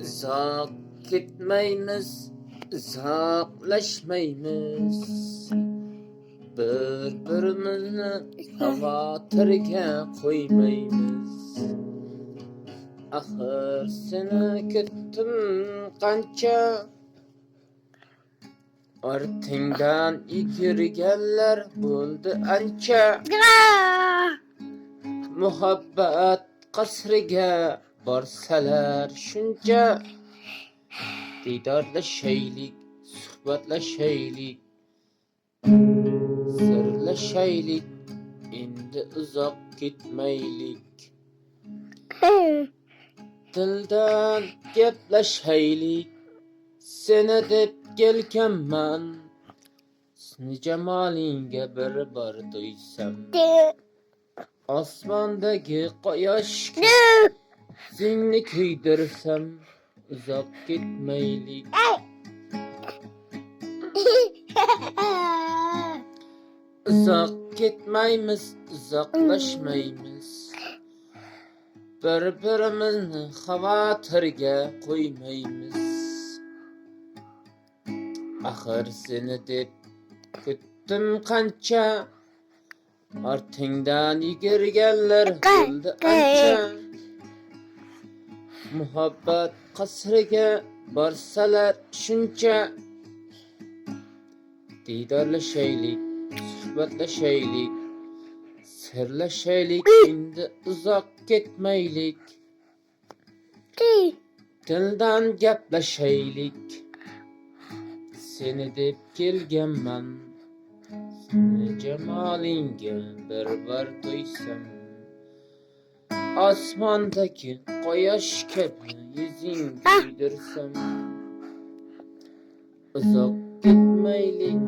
Uzak gitmeymiz, uzaklaşmaymiz. Bir-birimizni xavotirga qo'ymaymiz. Axir seni kutdim qancha, ortingdan yugurganlar bo'ldi ancha. Muhabbat qasriga borsalar shuncha, diydorlashaylik, suhbatlashaylik, sirlashaylik, endi uzoq ketmaylik. Dildan gaplashaylik, seni deb kelganman, seni jamolingga bir bor to'ysam. Osmondagi quyoshga seni kuydirsam, uzoq ketmaylik. Uzoq ketmaymiz, uzoqlashmaymiz. Bir-birimizni xavotirga qo'ymaymiz. Axir seni deb kutdim qancha, ortingdan yugurganlar bo'ldi ancha. Muhabbat qasriga borsalar shuncha, diydorlashaylik, suhbatlashaylik, sirlashaylik, endi uzoq ketmaylik. Dildan gaplashaylik, seni deb kelganman, seni jamolingga bir bor to'ysam. Osmondagi quyosh kabi yuzing kuydirsam, uzoq ketmaylik.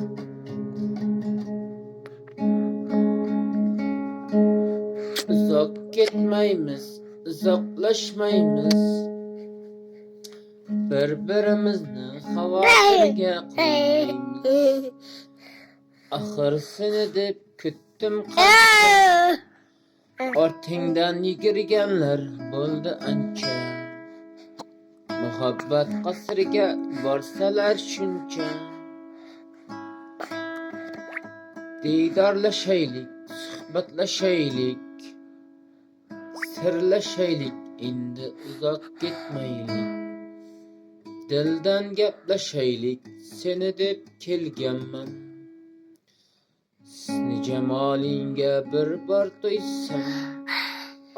Uzoq ketmaymiz, uzoqlashmaymiz. Bir-birimizni xavotirga qo'ymaymiz. Axir seni deb kutdim qancha, ortingdan yugurganlar bo'ldi ancha. Muhabbat qasriga borsalar shuncha, diydorlashaylik, suhbatlashaylik, sirlashaylik, endi uzoq ketmaylik. Dildan gaplashaylik, seni deb kelganman, seni jamolingga bir bor to'ysam.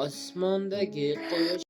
Osmondagi quyosh